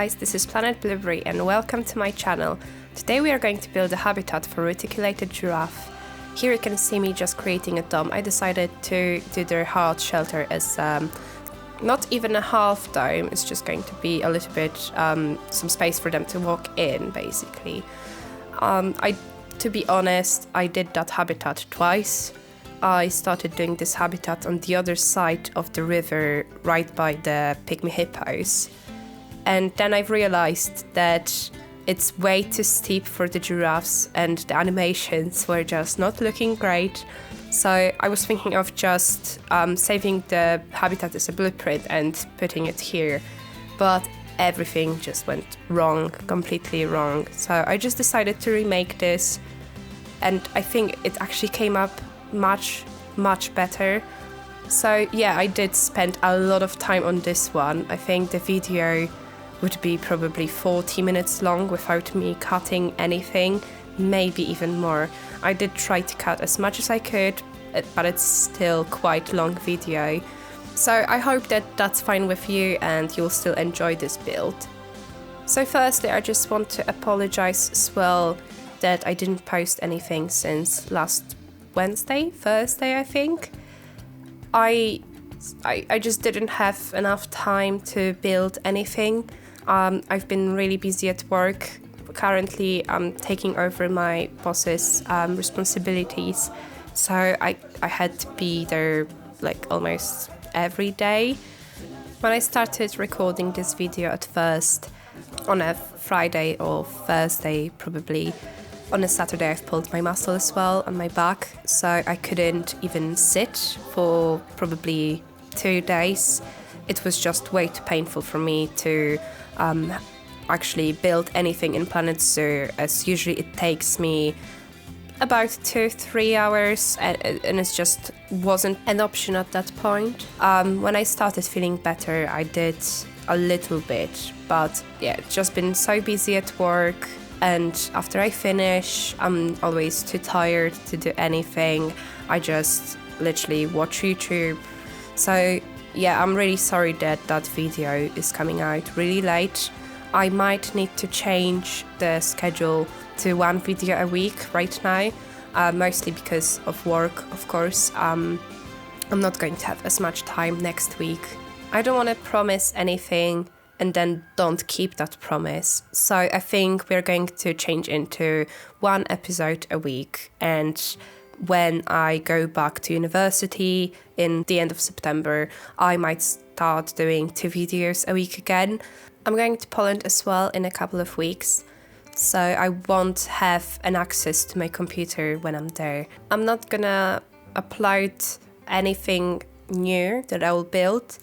guys, this is Planet Blueberry and welcome to my channel. Today we are going to build a habitat for reticulated giraffe. Here you can see me just creating a dome. I decided to do their hard shelter as not even a half dome, it's just going to be a little bit some space for them to walk in basically. To be honest, I did that habitat twice. I started doing this habitat on the other side of the river, right by the pygmy hippos. And then I've realized that it's way too steep for the giraffes and the animations were just not looking great. So I was thinking of just saving the habitat as a blueprint and putting it here. But everything just went wrong, completely wrong. So I just decided to remake this. And I think it actually came up much better. So yeah, I did spend a lot of time on this one. I think the video would be probably 40 minutes long without me cutting anything, maybe even more. I did try to cut as much as I could, but it's still quite a long video. So I hope that that's fine with you and you'll still enjoy this build. So firstly, I just want to apologize as well that I didn't post anything since last Thursday, I think. I just didn't have enough time to build anything. I've been really busy at work. Currently, I'm taking over my boss's responsibilities, so I had to be there like almost every day. When I started recording this video at first, on a Friday or Thursday probably, on a Saturday I've pulled my muscle as well on my back, so I couldn't even sit for probably 2 days. It was just way too painful for me to actually build anything in Planet Zoo, as usually it takes me about 2-3 hours and it just wasn't an option at that point. When I started feeling better, I did a little bit, but yeah, it's just been so busy at work. And after I finish, I'm always too tired to do anything. I just literally watch YouTube. So yeah, I'm really sorry that that video is coming out really late. I might need to change the schedule to 1 video a week right now, mostly because of work, of course. I'm not going to have as much time next week. I don't want to promise anything and then don't keep that promise. So I think we're going to change into 1 episode a week. And when I go back to university in the end of September, I might start doing 2 videos a week again. I'm going to Poland as well in a couple of weeks, so I won't have an access to my computer when I'm there. I'm not gonna upload anything new that I will build.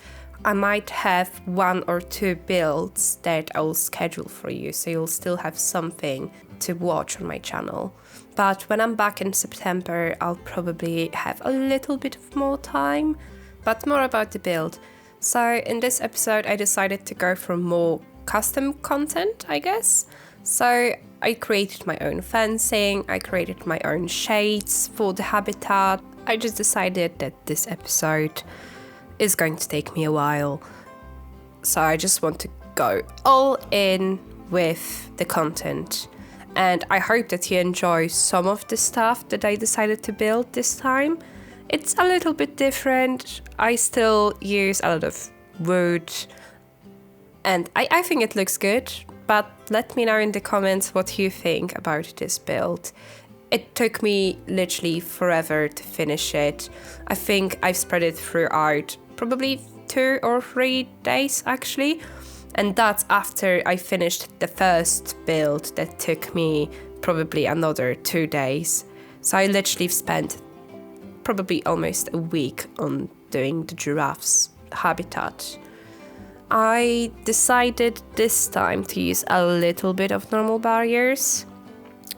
I might have 1 or 2 builds that I will schedule for you, so you'll still have something to watch on my channel. But when I'm back in September, I'll probably have a little bit of more time, but more about the build. So in this episode, I decided to go for more custom content, I guess. So I created my own fencing, I created my own shades for the habitat. I just decided that this episode is going to take me a while. So I just want to go all in with the content. And I hope that you enjoy some of the stuff that I decided to build this time. It's a little bit different. I still use a lot of wood and I think it looks good, but let me know in the comments what you think about this build. It took me literally forever to finish it. I think I've spread it throughout probably 2 or 3 days actually. And that's after I finished the first build that took me probably another 2 days. So I literally spent probably almost a week on doing the giraffe's habitat. I decided this time to use a little bit of normal barriers,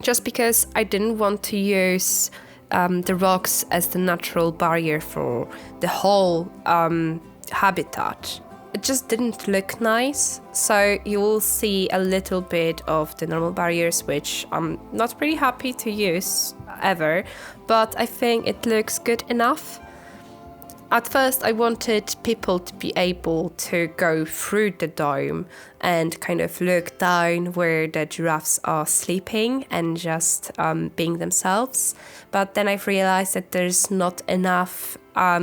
just because I didn't want to use the rocks as the natural barrier for the whole habitat. It just didn't look nice, so you will see a little bit of the normal barriers, which I'm not really happy to use ever, but I think it looks good enough. At first, I wanted people to be able to go through the dome and kind of look down where the giraffes are sleeping and just being themselves. But then I've realized that there's not enough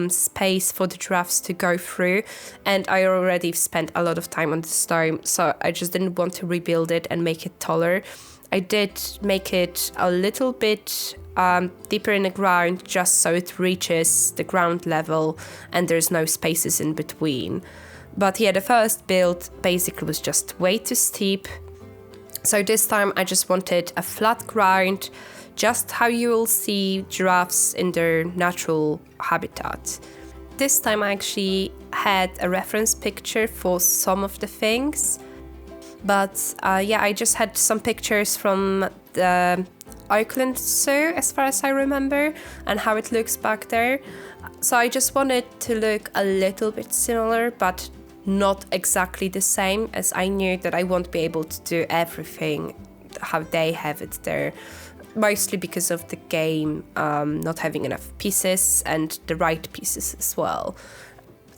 space for the giraffes to go through, and I already spent a lot of time on this dome, so I just didn't want to rebuild it and make it taller. I did make it a little bit deeper in the ground just so it reaches the ground level and there's no spaces in between. But yeah, the first build basically was just way too steep. So this time I just wanted a flat ground, just how you will see giraffes in their natural habitat. This time I actually had a reference picture for some of the things. But yeah, I just had some pictures from the Auckland Zoo, as far as I remember, and how it looks back there. So I just wanted to look a little bit similar, but not exactly the same, as I knew that I won't be able to do everything how they have it there. Mostly because of the game not having enough pieces and the right pieces as well.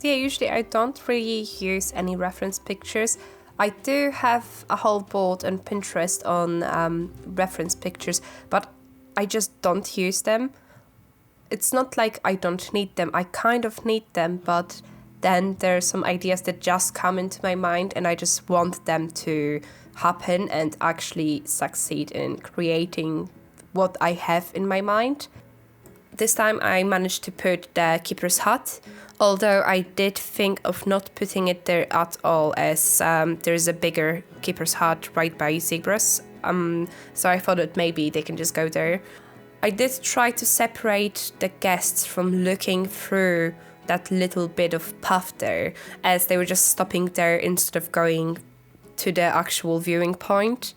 Yeah, usually I don't really use any reference pictures. I do have a whole board on Pinterest on reference pictures, but I just don't use them. It's not like I don't need them. I kind of need them, but then there are some ideas that just come into my mind and I just want them to happen and actually succeed in creating what I have in my mind. This time I managed to put the keeper's hut, although I did think of not putting it there at all, as there's a bigger keeper's hut right by zebras, so I thought that maybe they can just go there. I did try to separate the guests from looking through that little bit of path there, as they were just stopping there instead of going to the actual viewing point.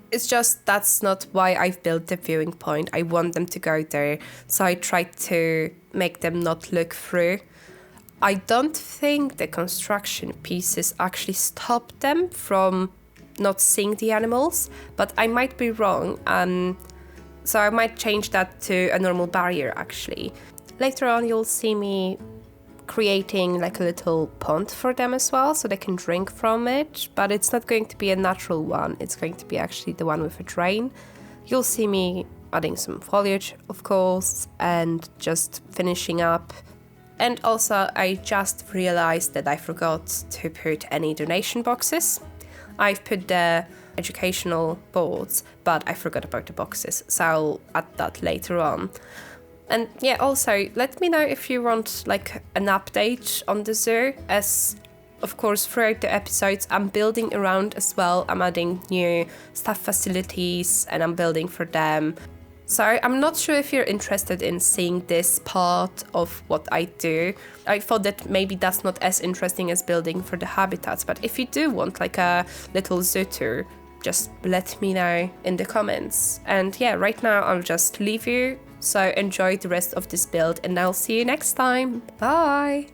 It's just that's not why I've built the viewing point. I want them to go there, so I tried to make them not look through. I don't think the construction pieces actually stop them from not seeing the animals, but I might be wrong, so I might change that to a normal barrier actually. Later on you'll see me creating like a little pond for them as well, so they can drink from it, but it's not going to be a natural one, it's going to be actually the one with a drain. You'll see me adding some foliage, of course, and just finishing up. And also I just realized that I forgot to put any donation boxes. I've put the educational boards, but I forgot about the boxes, so I'll add that later on. And yeah, also let me know if you want like an update on the zoo, as of course throughout the episodes I'm building around as well. I'm adding new staff facilities and I'm building for them. So I'm not sure if you're interested in seeing this part of what I do. I thought that maybe that's not as interesting as building for the habitats, but if you do want like a little zoo tour, just let me know in the comments. And yeah, right now I'll just leave you. So enjoy the rest of this build and I'll see you next time. Bye!